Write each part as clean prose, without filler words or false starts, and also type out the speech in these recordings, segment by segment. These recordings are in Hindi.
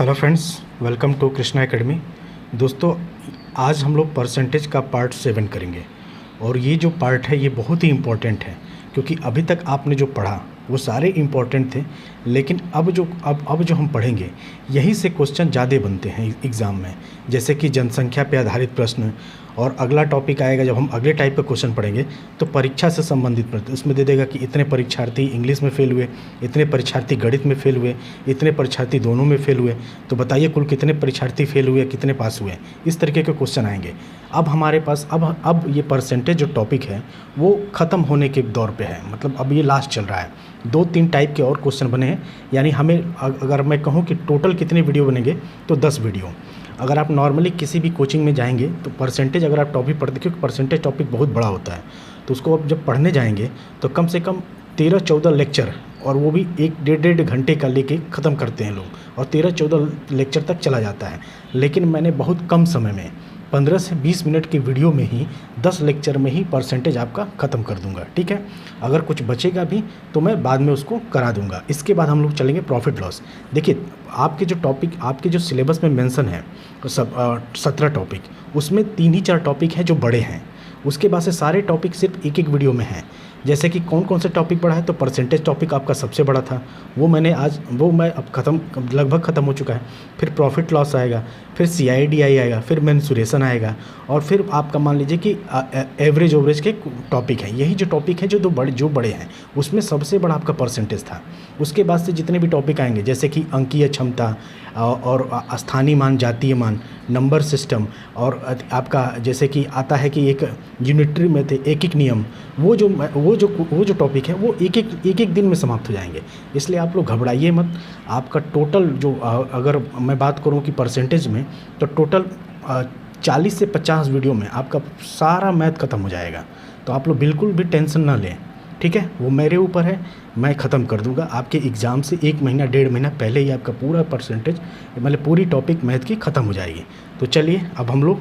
Hello friends, welcome to Krishna academy. दोस्तों, आज हम लोग परसेंटेज का पार्ट 7 करेंगे और ये जो पार्ट है ये बहुत ही इम्पोर्टेंट है, क्योंकि अभी तक आपने जो पढ़ा वो सारे इम्पोर्टेंट थे, लेकिन अब जो हम पढ़ेंगे यहीं से क्वेश्चन ज़्यादा बनते हैं एग्ज़ाम में, जैसे कि जनसंख्या पे आधारित प्रश्न। और अगला टॉपिक आएगा जब हम अगले टाइप का क्वेश्चन पढ़ेंगे तो परीक्षा से संबंधित प्रश्न उसमें दे देगा कि इतने परीक्षार्थी इंग्लिश में फ़ेल हुए, इतने परीक्षार्थी गणित में फ़ेल हुए, इतने परीक्षार्थी दोनों में फ़ेल हुए, तो बताइए कुल कितने परीक्षार्थी फ़ेल हुए, कितने पास हुए। इस तरीके के क्वेश्चन आएंगे। अब हमारे पास अब ये परसेंटेज जो टॉपिक है वो ख़त्म होने के दौर पे है, मतलब अब ये लास्ट चल रहा है। 2-3 टाइप के और क्वेश्चन बने हैं, यानी हमें अगर मैं कहूँ कि टोटल कितने वीडियो बनेंगे तो 10 वीडियो। अगर आप नॉर्मली किसी भी कोचिंग में जाएंगे तो परसेंटेज अगर आप टॉपिक पढ़ते, क्योंकि परसेंटेज टॉपिक बहुत बड़ा होता है, तो उसको आप जब पढ़ने जाएंगे तो कम से कम 13-14 लेक्चर, और वो भी 1-1.5 घंटे का लेके ख़त्म करते हैं लोग, और 13-14 लेक्चर तक चला जाता है। लेकिन मैंने बहुत कम समय में 15 से 20 मिनट की वीडियो में ही 10 लेक्चर में ही परसेंटेज आपका ख़त्म कर दूंगा, ठीक है। अगर कुछ बचेगा भी तो मैं बाद में उसको करा दूंगा। इसके बाद हम लोग चलेंगे प्रॉफिट लॉस। देखिए, आपके जो टॉपिक आपके जो सिलेबस में मेंशन है 17 टॉपिक, उसमें 3 ही 4 टॉपिक हैं जो बड़े हैं, उसके बाद से सारे टॉपिक सिर्फ एक वीडियो में हैं। जैसे कि कौन कौन से टॉपिक पढ़ा है, तो परसेंटेज टॉपिक आपका सबसे बड़ा था, वो मैं अब लगभग ख़त्म हो चुका है। फिर प्रॉफिट लॉस आएगा, फिर CIDI आएगा, फिर मेंसुरेशन आएगा, और फिर आपका मान लीजिए कि एवरेज के टॉपिक हैं। यही जो टॉपिक हैं जो बड़े हैं, उसमें सबसे बड़ा आपका परसेंटेज था। उसके बाद से जितने भी टॉपिक आएंगे, जैसे कि अंकीय क्षमता और स्थानीय मान, जातीय मान, नंबर सिस्टम, और आपका जैसे कि आता है कि एक यूनिटरी में थे एक नियम, वो जो टॉपिक है वो एक दिन में समाप्त हो जाएंगे। इसलिए आप लोग घबराइए मत। आपका टोटल जो अगर मैं बात करूं कि परसेंटेज में, तो टोटल 40 से 50 वीडियो में आपका सारा मैथ ख़त्म हो जाएगा। तो आप लोग बिल्कुल भी टेंशन ना लें, ठीक है। वो मेरे ऊपर है, मैं ख़त्म कर दूंगा। आपके एग्ज़ाम से 1 महीना 1.5 महीना पहले ही आपका पूरा परसेंटेज, मतलब पूरी टॉपिक मैथ की ख़त्म हो जाएगी। तो चलिए, अब हम लोग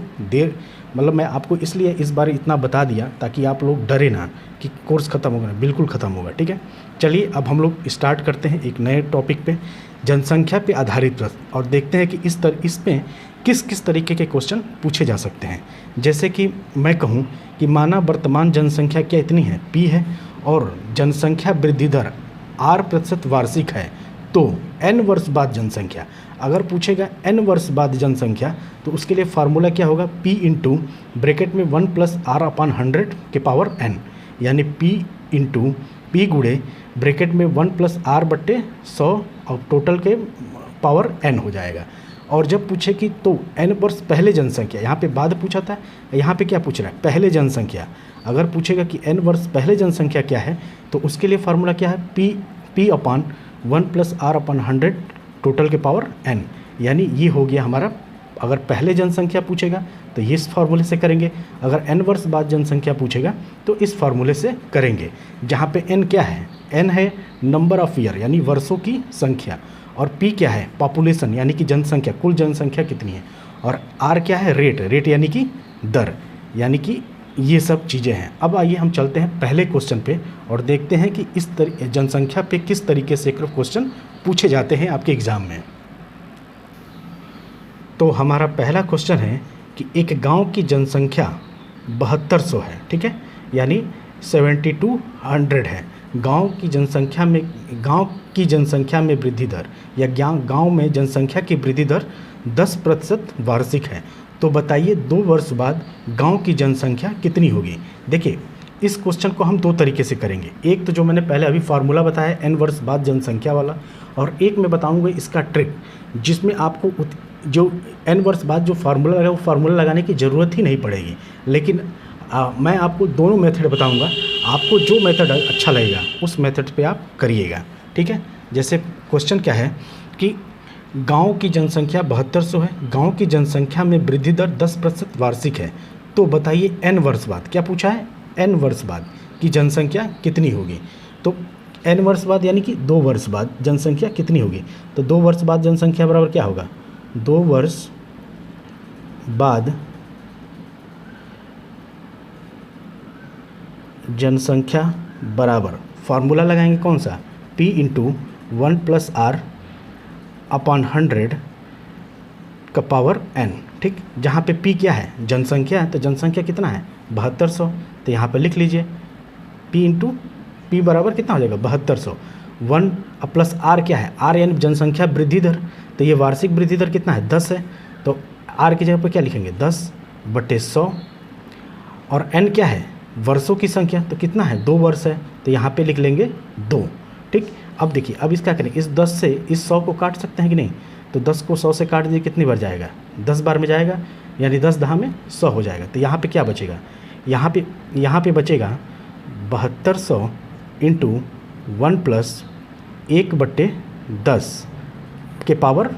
मैं आपको इसलिए इस बार इतना बता दिया ताकि आप लोग डरे ना कि कोर्स ख़त्म होगा। बिल्कुल ख़त्म होगा, ठीक है। चलिए, अब हम लोग स्टार्ट करते हैं एक नए टॉपिक पे, जनसंख्या पे आधारित प्रश्न, और देखते हैं कि इसमें किस किस तरीके के क्वेश्चन पूछे जा सकते हैं। जैसे कि मैं कहूँ कि माना वर्तमान जनसंख्या क्या इतनी है, P है, और जनसंख्या वृद्धि दर R% वार्षिक है, तो n वर्ष बाद जनसंख्या। अगर पूछेगा n वर्ष बाद जनसंख्या, तो उसके लिए फार्मूला क्या होगा, P इंटू ब्रैकेट में 1 + R/100 के पावर n, यानी P गुणे ब्रैकेट में 1 + R/100 और टोटल के पावर n हो जाएगा। और जब पूछे कि तो n वर्ष पहले जनसंख्या, यहाँ पे बाद पूछा था, यहाँ पे क्या पूछ रहा है, पहले जनसंख्या। अगर पूछेगा कि n वर्ष पहले जनसंख्या क्या है, तो उसके लिए फार्मूला क्या है, P/1 + R/100 टोटल के पावर n, यानी ये हो गया हमारा। अगर पहले जनसंख्या पूछेगा तो ये इस फार्मूले से करेंगे, अगर n वर्ष बाद जनसंख्या पूछेगा तो इस फार्मूले से करेंगे। जहाँ पे n क्या है, n है नंबर ऑफ ईयर, यानी वर्षों की संख्या, और P क्या है, पॉपुलेशन, यानी कि जनसंख्या, कुल जनसंख्या कितनी है, और R क्या है, रेट यानी कि दर, यानी कि ये सब चीज़ें हैं। अब आइए हम चलते हैं पहले क्वेश्चन पे और देखते हैं कि इस जनसंख्या पे किस तरीके से क्वेश्चन पूछे जाते हैं आपके एग्ज़ाम में। तो हमारा पहला क्वेश्चन है कि एक गांव की जनसंख्या 7200 है, ठीक है, यानी 7200 है। गांव की जनसंख्या में वृद्धि दर, या गांव में जनसंख्या की वृद्धि दर 10% वार्षिक है। तो बताइए 2 वर्ष बाद गांव की जनसंख्या कितनी होगी। देखिए, इस क्वेश्चन को हम 2 तरीके से करेंगे। एक तो जो मैंने पहले अभी फार्मूला बताया n वर्ष बाद जनसंख्या वाला, और एक मैं बताऊंगा इसका ट्रिक, जिसमें आपको जो n वर्ष बाद जो फार्मूला है वो फार्मूला लगाने की ज़रूरत ही नहीं पड़ेगी। लेकिन मैं आपको दोनों मेथड बताऊंगा, आपको जो मेथड अच्छा लगेगा उस मेथड पे आप करिएगा, ठीक है। जैसे क्वेश्चन क्या है कि गांव की जनसंख्या 7200 है, गांव की जनसंख्या में वृद्धि दर 10% वार्षिक है, तो बताइए n वर्ष बाद, क्या पूछा है, n वर्ष बाद की जनसंख्या कितनी होगी। तो n वर्ष बाद यानी कि 2 वर्ष बाद जनसंख्या कितनी होगी, तो 2 वर्ष बाद जनसंख्या बराबर क्या होगा, 2 वर्ष बाद जनसंख्या बराबर, फार्मूला लगाएंगे कौन सा, P × 1 + R/100 का पावर n, ठीक। जहाँ पे p क्या है, जनसंख्या है, तो जनसंख्या कितना है 7200, तो यहाँ पे लिख लीजिए p इंटू पी बराबर कितना हो जाएगा 7200। 1 प्लस r क्या है, r यानी जनसंख्या वृद्धि दर, तो ये वार्षिक वृद्धि दर कितना है 10 है, तो r की जगह पर क्या लिखेंगे 10/100। और n क्या है वर्षों की संख्या, तो कितना है 2 वर्ष है, तो यहाँ पे लिख लेंगे 2, ठीक। अब देखिए अब इसका करेंगे, इस 10 से इस 100 को काट सकते हैं कि नहीं, तो 10 को 100 से काट दिए कितनी बार जाएगा 10 बार में जाएगा, यानी 10 10 में 100 हो जाएगा। तो यहाँ पे क्या बचेगा, यहाँ पे बचेगा 7200 इंटू 1 प्लस 1/10 के पावर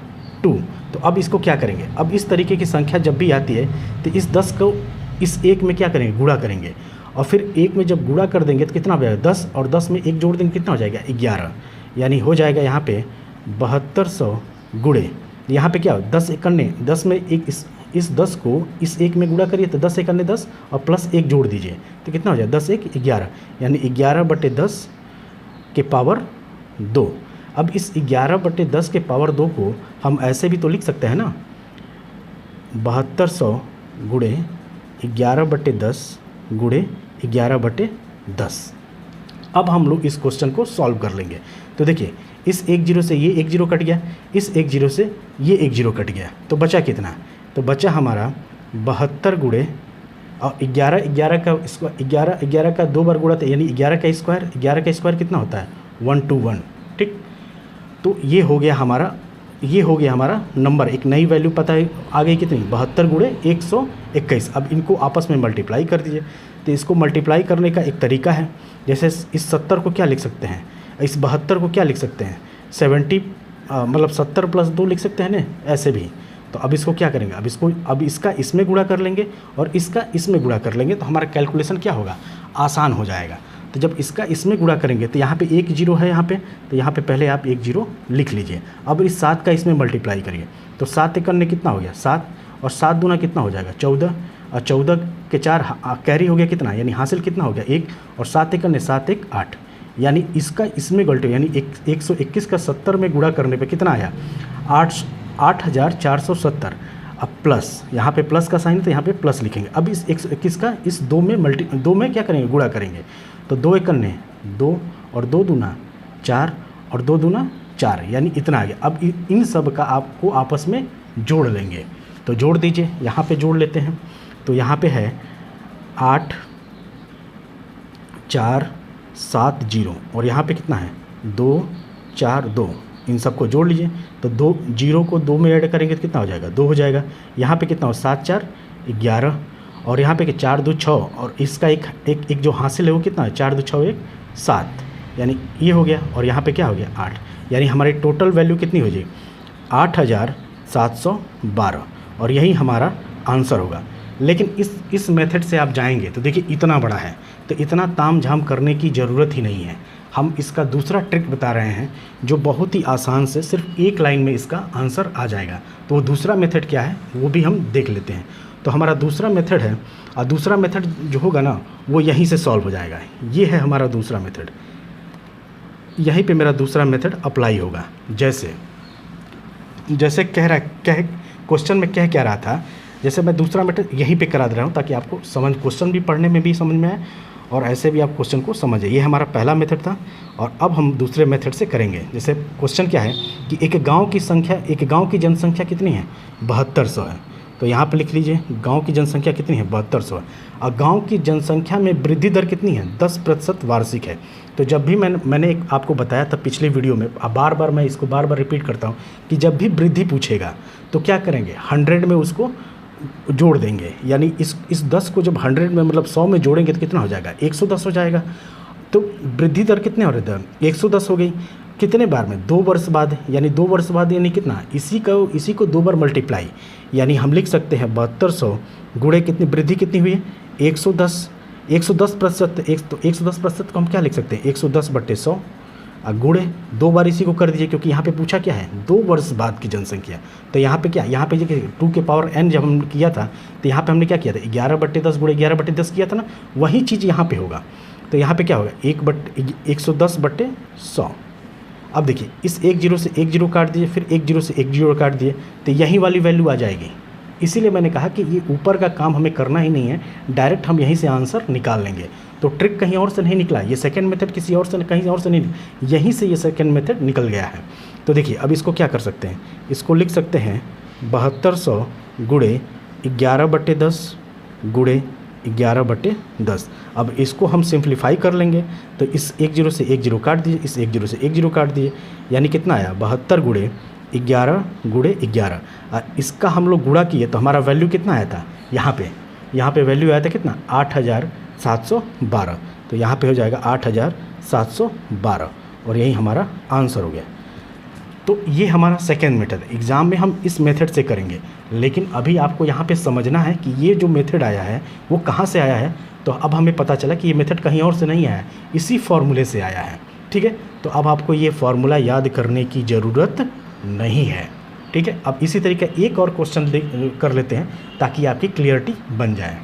2। तो अब इसको क्या करेंगे, अब इस तरीके की संख्या जब भी आती है तो इस 10 को इस 1 में क्या करेंगे गुणा करेंगे, और फिर 1 में जब गुणा कर देंगे तो कितना हो जाएगा 10, और 10 में 1 जोड़ देंगे कितना हो जाएगा 11, यानी हो जाएगा यहाँ पे 7200 गुणे यहाँ पे क्या हो 10 एकन्ने 10 में एक इस 10 को इस 1 में गुणा करिए तो 10 एकन्ने 10 और प्लस 1 जोड़ दीजिए तो कितना हो जाएगा 10 1 11, यानी 11/10 के पावर 2। अब इस 11/10 के पावर 2 को हम ऐसे भी तो लिख सकते हैं ना, 7200 गुणे 11/10 गुणे 11/10। अब हम लोग इस क्वेश्चन को सॉल्व कर लेंगे। तो देखिए इस 1 0 से ये 1 0 कट गया, इस 1 0 से ये 1 0 कट गया, तो बचा कितना, तो बचा हमारा 72 गुणे और 11 का स्क्वायर 11 का 2 बार गुणा, तो यानी 11 का स्क्वायर कितना होता है 121, ठीक। तो ये हो गया हमारा नंबर, एक नई वैल्यू पता है आ गई कितनी 72 गुणे 121। अब इनको आपस में मल्टीप्लाई कर दीजिए। तो इसको मल्टीप्लाई करने का एक तरीका है, जैसे इस 70 को क्या लिख सकते हैं, इस 72 को क्या लिख सकते हैं 70 मतलब 70 प्लस 2 लिख सकते हैं ना, ऐसे भी। तो अब इसको क्या करेंगे, अब इसका इसमें गुणा कर लेंगे और इसका इसमें गुणा कर लेंगे, तो हमारा कैलकुलेशन क्या होगा आसान हो जाएगा। तो जब इसका इसमें गुणा करेंगे तो यहाँ पे 1 0 है यहाँ पे, तो यहाँ पे पहले आप 1 0 लिख लीजिए। अब इस 7 का इसमें मल्टीप्लाई करिए, तो 7 एकन्ने कितना हो गया 7, और 7 दूना कितना हो जाएगा 14, और 14 के 4 कैरी हो गया कितना, यानी हासिल कितना हो गया 1, और 7 एकन्ने 7 1 8, यानी इसका इसमें गलटी यानी 121 का 70 में गुणा करने पे कितना आया 8470। अब प्लस यहाँ पे प्लस का साइन है तो यहाँ पे प्लस लिखेंगे। अब इस 121 का इस 2 में क्या करेंगे गुणा करेंगे, तो 2 एकन्ने 2 और 2 दूना 4 और 2 दूना 4, यानी इतना आ गया। अब इन सब का आपको आपस में जोड़ लेंगे, तो जोड़ दीजिए, यहाँ पे जोड़ लेते हैं। तो यहाँ पे है 8 4 7 0 और यहाँ पे कितना है 2 4 2, इन सबको जोड़ लीजिए। तो 2 0 को 2 में ऐड करेंगे तो कितना हो जाएगा 2 हो जाएगा। यहाँ पे कितना हो 7 4 11, और यहाँ पे 4 2 6, और इसका एक जो हासिल है वो कितना है 4 2 6 1 7, यानी ये हो गया। और यहाँ पे क्या हो गया 8, यानी हमारी टोटल वैल्यू कितनी हो जाएगी 8712, और यही हमारा आंसर होगा। लेकिन इस मेथड से आप जाएंगे तो देखिए इतना बड़ा है, तो इतना ताम झाम करने की ज़रूरत ही नहीं है। हम इसका दूसरा ट्रिक बता रहे हैं जो बहुत ही आसान से सिर्फ एक लाइन में इसका आंसर आ जाएगा। तो वो दूसरा मेथड क्या है वो भी हम देख लेते हैं। तो हमारा दूसरा मेथड है, और दूसरा मेथड जो होगा ना वो यहीं से सॉल्व हो जाएगा। ये है हमारा दूसरा मेथड, यहीं पे मेरा दूसरा मेथड अप्लाई होगा। जैसे क्वेश्चन में कह क्या रहा था, जैसे मैं दूसरा मेथड यहीं पे करा दे रहा हूँ ताकि आपको क्वेश्चन भी पढ़ने में भी समझ में आए और ऐसे भी आप क्वेश्चन को समझे। ये हमारा पहला मेथड था, और अब हम दूसरे मेथड से करेंगे। जैसे क्वेश्चन क्या है कि एक गांव की जनसंख्या कितनी है 7200 है। तो यहाँ पे लिख लीजिए गांव की जनसंख्या कितनी है 7200 है, और गांव की जनसंख्या में वृद्धि दर कितनी है 10% वार्षिक है। तो जब भी मैंने आपको बताया था पिछले वीडियो में, मैं इसको बार बार रिपीट करता हूँ कि जब भी वृद्धि पूछेगा तो क्या करेंगे 100 में उसको जोड़ देंगे, यानी इस 10 को जब 100 में मतलब 100 में जोड़ेंगे तो कितना हो जाएगा 110 हो जाएगा। तो वृद्धि दर कितने हो रहे थे 110 हो गई, कितने बार में 2 वर्ष बाद, यानी 2 वर्ष बाद यानी कितना, इसी को 2 बार मल्टीप्लाई, यानी हम लिख सकते हैं 7200 गुणे कितनी वृद्धि कितनी हुई है 110%। 110% को हम क्या लिख सकते हैं 110/100, गुणे 2 बार इसी को कर दीजिए, क्योंकि यहाँ पे पूछा क्या है 2 वर्ष बाद की जनसंख्या। तो यहाँ पे क्या, यहाँ पे 2 के पावर n जब हम किया था तो यहाँ पे हमने क्या किया था 11/10 गुणे 11/10 किया था ना, वही चीज़ यहाँ पे होगा। तो यहाँ पे क्या होगा 110/100। अब देखिए इस एक जीरो से एक जीरो काट दीजिए, फिर एक जीरो से एक जीरो काट दिए, तो यही वाली वैल्यू आ जाएगी। इसीलिए मैंने कहा कि ये ऊपर का काम हमें करना ही नहीं है, डायरेक्ट हम यहीं से आंसर निकाल लेंगे। तो ट्रिक कहीं और से नहीं निकला, ये सेकंड मेथड किसी और से कहीं और से नहीं, यहीं से ये सेकंड मेथड निकल गया है। तो देखिए अब इसको क्या कर सकते हैं, इसको लिख सकते हैं 7200 गुणे 11/10 गुणे 11/10। अब इसको हम सिंप्लीफाई कर लेंगे, तो इस एक जीरो से एक जीरो काट दीजिए, इस एक जीरो से एक जीरो काट दीजिए, यानी कितना आया 72 गुणे 11 गुणे 11। इसका हम लोग गुणा किए तो हमारा वैल्यू कितना आया था, यहाँ पे वैल्यू आया था कितना 8712। तो यहाँ पे हो जाएगा 8712 और यही हमारा आंसर हो गया। तो ये हमारा सेकेंड मेथड, एग्ज़ाम में हम इस मेथड से करेंगे, लेकिन अभी आपको यहाँ पे समझना है कि ये जो मेथड आया है वो कहाँ से आया है। तो अब हमें पता चला कि ये मेथड कहीं और से नहीं आया है, इसी फॉर्मूले से आया है। ठीक है, तो अब आपको ये फार्मूला याद करने की ज़रूरत नहीं है। ठीक है, अब इसी तरीके एक और क्वेश्चन कर लेते हैं ताकि आपकी क्लियरिटी बन जाए।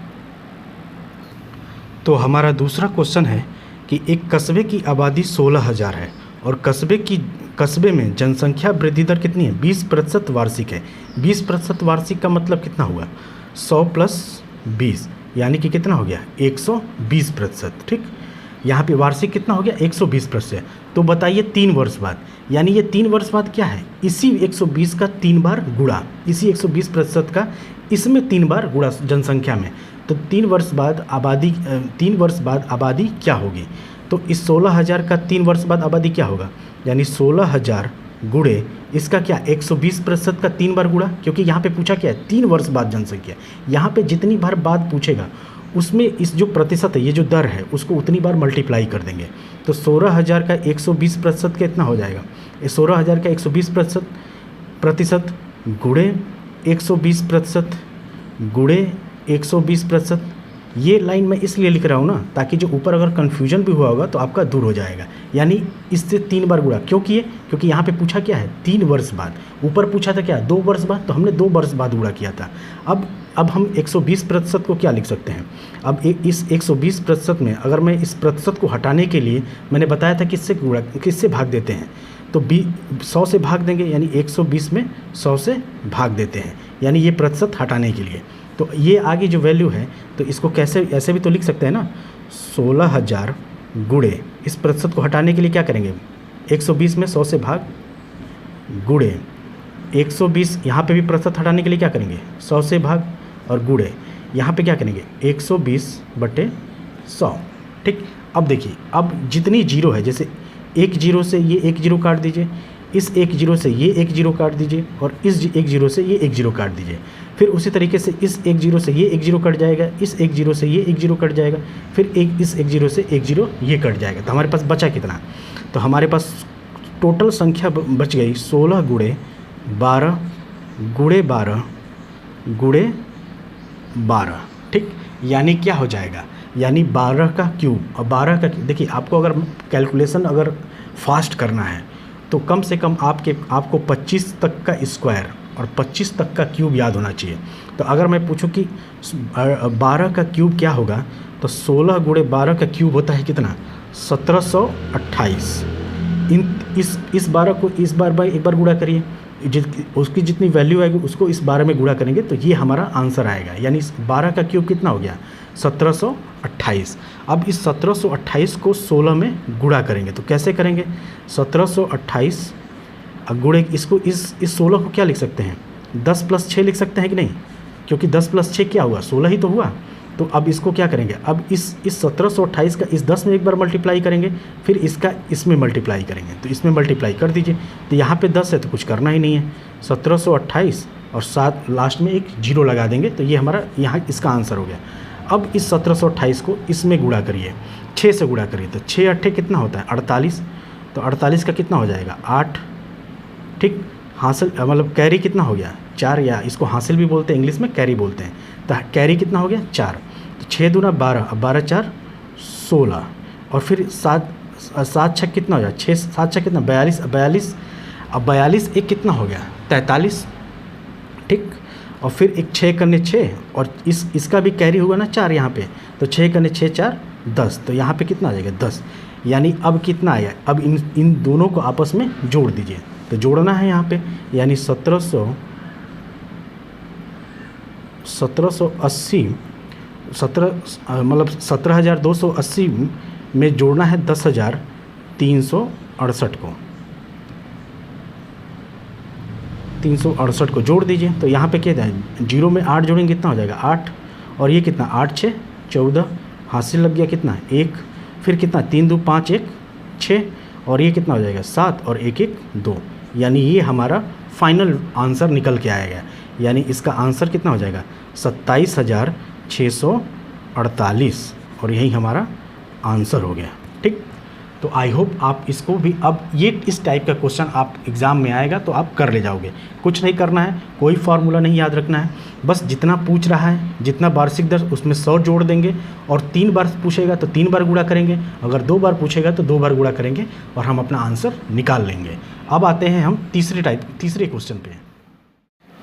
तो हमारा दूसरा क्वेश्चन है कि एक कस्बे की आबादी 16,000 है और कस्बे में जनसंख्या वृद्धि दर कितनी है, 20% वार्षिक है। 20% वार्षिक का मतलब कितना हुआ, 100 + 20 यानी कि कितना हो गया 120%। ठीक, यहाँ पे वार्षिक कितना हो गया 120%। तो बताइए 3 वर्ष बाद, यानी ये 3 वर्ष बाद क्या है, इसी 120 का 3 बार गुणा, इसी 120% का इसमें 3 बार गुणा जनसंख्या में। तो 3 वर्ष बाद आबादी क्या होगी, तो इस 16,000 का 3 वर्ष बाद आबादी क्या होगा, यानी 16,000 गुणे इसका क्या 120% का 3 बार गुणा, क्योंकि यहाँ पे पूछा क्या है 3 वर्ष बाद जनसंख्या। यहाँ पे जितनी बार बाद पूछेगा उसमें इस जो प्रतिशत है, ये जो दर है, उसको उतनी बार मल्टीप्लाई कर देंगे। तो 16,000 का 120% कितना हो जाएगा, 16,000 का 120% गुणे 120% गुणे 120%। ये लाइन मैं इसलिए लिख रहा हूँ ना ताकि जो ऊपर अगर कन्फ्यूजन भी हुआ होगा तो आपका दूर हो जाएगा। यानी इससे 3 बार गुणा क्यों किए, क्योंकि यहाँ पे पूछा क्या है 3 वर्ष बाद, ऊपर पूछा था क्या 2 वर्ष बाद, तो हमने 2 वर्ष बाद गुणा किया था। अब हम 120% को क्या लिख सकते हैं, अब इस 120% में अगर मैं इस प्रतिशत को हटाने के लिए मैंने बताया था किससे भाग देते हैं, तो 100 से भाग देंगे, यानी 120 में 100 से भाग देते हैं, यानी ये प्रतिशत हटाने के लिए। तो ये आगे जो वैल्यू है तो इसको कैसे ऐसे भी तो लिख सकते हैं ना, 16,000 गुणे इस प्रतिशत को हटाने के लिए क्या करेंगे 120 में 100 से भाग गुणे 120, यहाँ पे भी प्रतिशत हटाने के लिए क्या करेंगे 100 से भाग और गुणे यहाँ पे क्या करेंगे 120/100। ठीक, अब देखिए अब जितनी जीरो है, जैसे एक जीरो से ये एक जीरो काट दीजिए, इस एक जीरो से ये एक जीरो काट दीजिए और इस एक जीरो से ये एक जीरो काट दीजिए। फिर उसी तरीके से इस एक जीरो से ये एक जीरो कट जाएगा, इस एक जीरो से ये एक जीरो कट जाएगा, फिर इस एक जीरो से एक जीरो ये कट जाएगा। तो हमारे पास बचा कितना, तो हमारे पास टोटल संख्या बच गई 16 गुणे 12 गुणे 12 गुणे 12। ठीक, यानी क्या हो जाएगा, यानी 12 का क्यूब। और 12 का देखिए आपको अगर कैलकुलेशन अगर फास्ट करना है तो कम से कम आपको 25 तक का स्क्वायर और 25 तक का क्यूब याद होना चाहिए। तो अगर मैं पूछूं कि 12 का क्यूब क्या होगा, तो 16 गुणे 12 का क्यूब होता है कितना 1728। इस 12 को इस बार बाय एक बार गुणा करिए, उसकी जितनी वैल्यू आएगी उसको इस 12 में गुणा करेंगे तो ये हमारा आंसर आएगा। यानी इस 12 का क्यूब कितना हो गया 1728। अब इस 1728 को 16 में गुणा करेंगे, तो कैसे करेंगे 1728 गुणे इसको इस 16 को क्या लिख सकते हैं 10 + 6 लिख सकते हैं कि नहीं, क्योंकि 10 + 6 क्या हुआ 16 ही तो हुआ। तो अब इसको क्या करेंगे, अब इस 1728 का इस 10 में एक बार मल्टीप्लाई करेंगे, फिर इसका इसमें मल्टीप्लाई करेंगे, तो इसमें मल्टीप्लाई कर दीजिए। तो यहाँ पे 10 है तो कुछ करना ही नहीं है, 1728 और 7 लास्ट में एक जीरो लगा देंगे, तो ये हमारा यहाँ इसका आंसर हो गया। अब इस 1728 को इसमें गुणा करिए, 6 से गुणा करिए, तो 6 8 कितना होता है 48। तो 48 का कितना हो जाएगा 8। ठीक, हासिल मतलब कैरी कितना हो गया 4, या इसको हासिल भी बोलते हैं, इंग्लिश में कैरी बोलते हैं। तो कैरी कितना हो गया 4, तो 6 दूना 12, अब 12 4 16, और फिर 7 6 कितना हो गया 6 7 6 कितना 42, अब 42 एक कितना हो गया 43। ठीक, और फिर एक 6 करने 6 और इसका भी कैरी हुआ ना 4 यहाँ पे, तो 6 करने 6 4 10, तो यहाँ पे कितना आ जाएगा 10। यानी अब कितना आया, अब इन दोनों को आपस में जोड़ दीजिए। तो जोड़ना है यहाँ पे, यानी 1780 मतलब 17,280 में जोड़ना है 10,368 को, 368 को जोड़ दीजिए। तो यहाँ पे क्या है, 0 में 8 जोड़ेंगे कितना हो जाएगा 8, और ये कितना 8 6 14, हासिल लग गया कितना 1, फिर कितना 3 2 5 1 6, और ये कितना हो जाएगा 7 और 1 1 2, यानी ये हमारा फाइनल आंसर निकल के आएगा। यानी इसका आंसर कितना हो जाएगा 27,648, और यही हमारा आंसर हो गया। ठीक, तो आई होप आप इसको भी, अब ये इस टाइप का क्वेश्चन आप एग्ज़ाम में आएगा तो आप कर ले जाओगे। कुछ नहीं करना है, कोई फार्मूला नहीं याद रखना है, बस जितना पूछ रहा है, जितना वार्षिक दर उसमें 100 जोड़ देंगे, और 3 बार पूछेगा तो 3 बार गुणा करेंगे, अगर 2 बार पूछेगा तो 2 बार गुणा करेंगे, और हम अपना आंसर निकाल लेंगे। अब आते हैं हम तीसरे क्वेश्चन पे।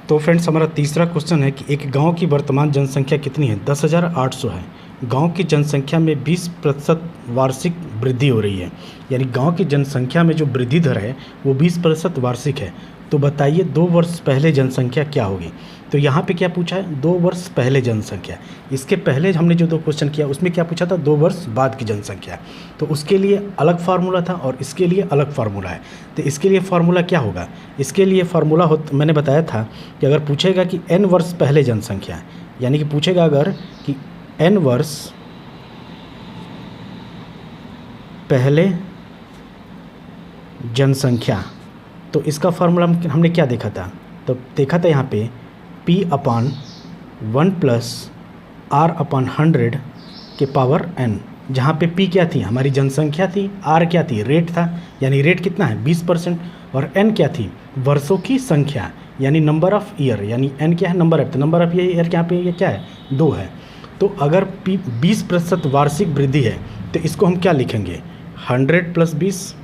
तो फ्रेंड्स, हमारा तीसरा क्वेश्चन है कि एक गांव की वर्तमान जनसंख्या कितनी है, 10,800 है। गांव की जनसंख्या में 20% वार्षिक वृद्धि हो रही है, यानी गांव की जनसंख्या में जो वृद्धि दर है वो 20% वार्षिक है। तो बताइए 2 वर्ष पहले जनसंख्या क्या होगी। तो यहाँ पे क्या पूछा है, 2 वर्ष पहले जनसंख्या। इसके पहले हमने जो 2 क्वेश्चन किया उसमें क्या पूछा था, 2 वर्ष बाद की जनसंख्या। तो उसके लिए अलग फार्मूला था और इसके लिए अलग फार्मूला है। तो इसके लिए फार्मूला क्या होगा, इसके लिए फार्मूला मैंने बताया था कि अगर पूछेगा कि n वर्ष पहले जनसंख्या, यानी कि पूछेगा अगर कि n वर्ष पहले जनसंख्या, तो इसका फार्मूला हमने क्या देखा था, तो देखा था यहाँ पे P/1 + R/100 के पावर n, जहाँ पे P क्या थी, हमारी जनसंख्या थी, R क्या थी, रेट था, यानी रेट कितना है 20%, और n क्या थी, वर्षों की संख्या, यानी नंबर ऑफ़ ईयर, यानी n क्या है, नंबर ऑफ, तो नंबर ऑफ ईयर यहाँ पे ये क्या है 2 है। तो अगर 20% वार्षिक वृद्धि है तो इसको हम क्या लिखेंगे, 100 + 20,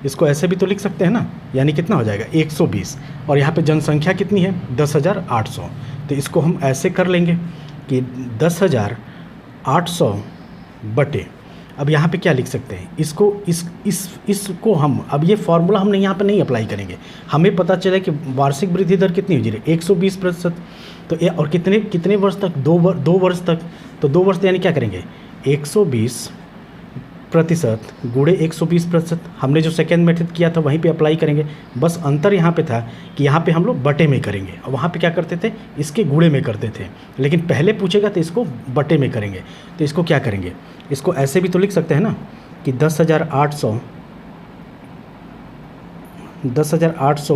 इसको ऐसे भी तो लिख सकते हैं ना, यानी कितना हो जाएगा 120, और यहाँ पे जनसंख्या कितनी है 10,800, तो इसको हम ऐसे कर लेंगे कि 10,800 बटे, अब यहाँ पे क्या लिख सकते हैं, इसको हम, अब ये फार्मूला हमने यहाँ पे नहीं अप्लाई करेंगे, हमें पता चला कि वार्षिक वृद्धि दर कितनी हो रही है 120%। तो ये और कितने वर्ष तक, 2 वर्ष तक, तो 2 वर्ष यानी क्या करेंगे 120% गुणे 120%, हमने जो सेकेंड मेथड किया था वहीं पे अप्लाई करेंगे। बस अंतर यहाँ पे था कि यहाँ पे हम लोग बटे में करेंगे और वहाँ पे क्या करते थे, इसके गुणे में करते थे, लेकिन पहले पूछेगा तो इसको बटे में करेंगे। तो इसको क्या करेंगे, इसको ऐसे भी तो लिख सकते हैं ना कि 10,800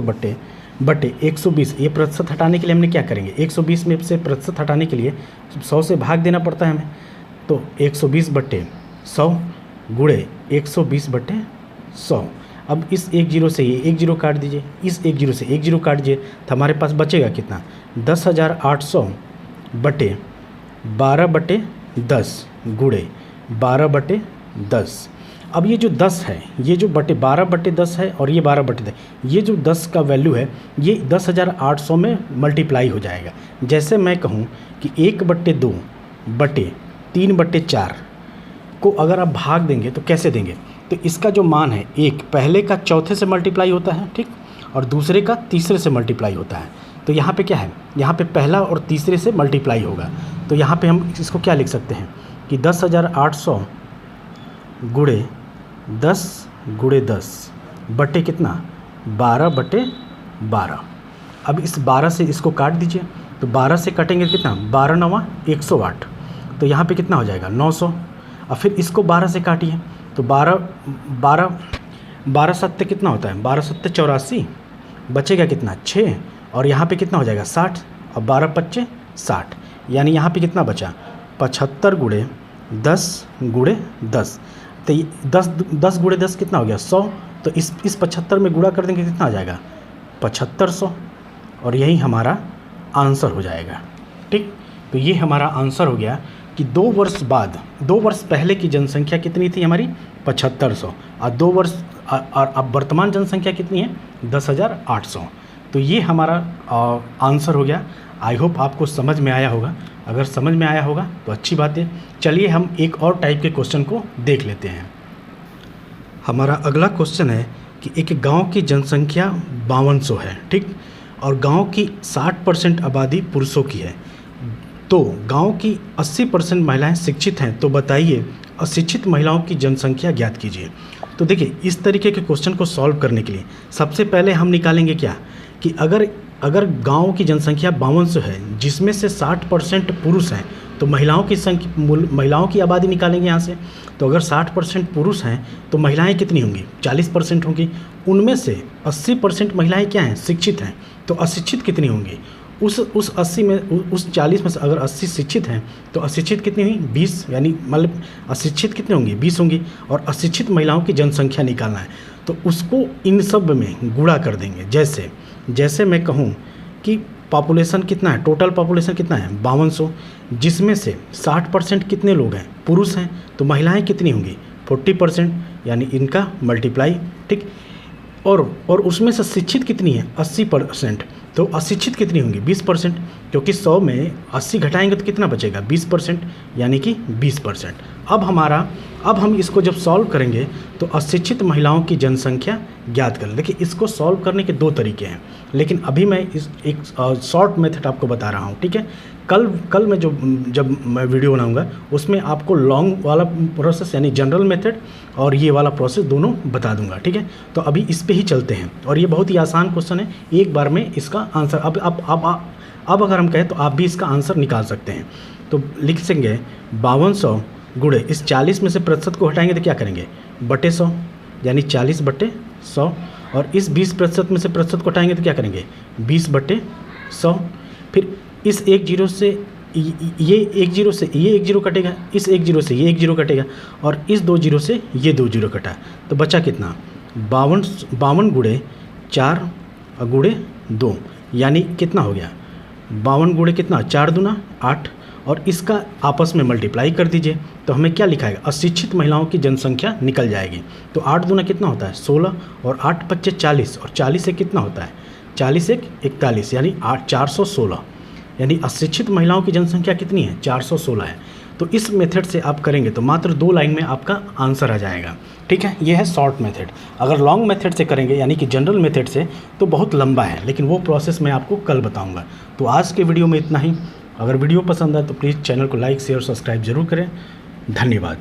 बटे 120, ये प्रतिशत हटाने के लिए हमने क्या करेंगे, 120 में से प्रतिशत हटाने के लिए 100 से भाग देना पड़ता है हमें, तो 120 बटे 100 गुणे 120 बटे 100। अब इस 10 से ये 10 काट दीजिए, इस 10 से 10 काट दीजिए, तो हमारे पास बचेगा कितना, 10,800 बटे 12 बटे 10 गुणे 12 बटे 10। अब ये जो 10 है, ये जो बटे 12 बटे 10 है और ये 12 बटे 10, ये जो 10 का वैल्यू है ये 10,800 में मल्टीप्लाई हो जाएगा। जैसे मैं कहूँ कि 1/2 बटे 3/4 को अगर आप भाग देंगे तो कैसे देंगे, तो इसका जो मान है, एक पहले का चौथे से मल्टीप्लाई होता है, ठीक, और दूसरे का तीसरे से मल्टीप्लाई होता है। तो यहाँ पे क्या है, यहाँ पे पहला और तीसरे से मल्टीप्लाई होगा। तो यहाँ पे हम इसको क्या लिख सकते हैं कि 10,800 गुणे 10 बटे कितना 12 बटे 12। अब इस 12 से इसको काट दीजिए, तो 12 से कटेंगे कितना, 12 9 108, तो यहाँ पे कितना हो जाएगा 900। और फिर इसको 12 से काटिए, तो 12 7 कितना होता है, 12 7 84, बचेगा कितना 6, और यहाँ पे कितना हो जाएगा 60, और 12 5 60, यानी यहाँ पे कितना बचा 75 गुणे 10 गुणे 10। तो 10 गुणे 10 कितना हो गया 100, तो इस 75 में गुणा कर देंगे कितना आ जाएगा 7500, और यही हमारा आंसर हो जाएगा। ठीक, तो ये हमारा आंसर हो गया कि 2 वर्ष बाद, 2 वर्ष पहले की जनसंख्या कितनी थी हमारी 7500, और 2 वर्ष और अब वर्तमान जनसंख्या कितनी है 10,800। तो ये हमारा आंसर हो गया। आई होप आपको समझ में आया होगा, अगर समझ में आया होगा तो अच्छी बात है। चलिए हम एक और टाइप के क्वेश्चन को देख लेते हैं। हमारा अगला क्वेश्चन है कि एक गांव की जनसंख्या 5200 है, ठीक, और गांव की 60% आबादी पुरुषों की है, तो गांव की 80% महिलाएं शिक्षित हैं, तो बताइए अशिक्षित महिलाओं की जनसंख्या ज्ञात कीजिए। तो देखिए, इस तरीके के क्वेश्चन को सॉल्व करने के लिए सबसे पहले हम निकालेंगे क्या कि अगर गांव की जनसंख्या 5200 है, जिसमें से 60% पुरुष हैं, तो महिलाओं की आबादी निकालेंगे यहाँ से। तो अगर 60% पुरुष हैं तो महिलाएं कितनी होंगी? 40% होंगी। उनमें से 80% महिलाएं क्या हैं? शिक्षित हैं। तो अशिक्षित कितनी होंगी? उस 80 में, उस 40 में से अगर 80 शिक्षित हैं तो अशिक्षित कितनी हुई? 20, यानी मतलब अशिक्षित कितने होंगे? 20 होंगी। और अशिक्षित महिलाओं की जनसंख्या निकालना है तो उसको इन सब में गुणा कर देंगे। जैसे मैं कहूँ कि पॉपुलेशन कितना है, टोटल पॉपुलेशन कितना है? 5200, जिसमें से 60% कितने लोग हैं? पुरुष हैं। तो महिलाएं कितनी होंगी? 40%, यानी इनका मल्टीप्लाई, ठीक। और उसमें से शिक्षित कितनी है? 80%। तो अशिक्षित कितनी होंगी? 20%, क्योंकि 100 में 80 घटाएंगे तो कितना बचेगा? 20%, यानी कि 20%। अब हम इसको जब सॉल्व करेंगे तो अशिक्षित महिलाओं की जनसंख्या ज्ञात करें। देखिए, इसको सॉल्व करने के दो तरीके हैं, लेकिन अभी मैं एक शॉर्ट मेथड आपको बता रहा हूँ, ठीक है। कल मैं जब मैं वीडियो बनाऊंगा उसमें आपको लॉन्ग वाला प्रोसेस यानी जनरल मेथड और ये वाला प्रोसेस दोनों बता दूंगा, ठीक है। तो अभी इस पे ही चलते हैं, और ये बहुत ही आसान क्वेश्चन है, एक बार में इसका आंसर अब अगर हम कहें तो आप भी इसका आंसर निकाल सकते हैं। तो लिख सकेंगे 5200 गुणे इस 40 में से प्रतिशत को हटाएंगे तो क्या करेंगे? बटे 100, यानी 40 बटे 100। और इस 20% में से प्रतिशत को हटाएंगे तो क्या करेंगे? 20 बटे 100। फिर इस एक जीरो से ये एक जीरो से ये एक जीरो कटेगा, इस एक जीरो से ये एक जीरो कटेगा, और इस 2 जीरो से ये 2 जीरो कटा, तो बचा कितना? 52 गुणे 4 गुणे 2, यानी कितना हो गया? 52 गुणे कितना? 4 दूना 8, और इसका आपस में मल्टीप्लाई कर दीजिए तो हमें क्या लिखाएगा? अशिक्षित महिलाओं की जनसंख्या निकल जाएगी। तो 8 दूना कितना होता है? 16, और 8 पच्चे 40, और 40 से कितना होता है? 40 एक 41, यानी 416, यानी अशिक्षित महिलाओं की जनसंख्या कितनी है? 416 है। तो इस मेथड से आप करेंगे तो मात्र 2 लाइन में आपका आंसर आ जाएगा, ठीक है। ये है शॉर्ट मेथड। अगर लॉन्ग मेथड से करेंगे यानी कि जनरल मेथड से तो बहुत लंबा है, लेकिन वो प्रोसेस मैं आपको कल बताऊंगा। तो आज के वीडियो में इतना ही। अगर वीडियो पसंद आए तो प्लीज़ चैनल को लाइक शेयर सब्सक्राइब जरूर करें। धन्यवाद।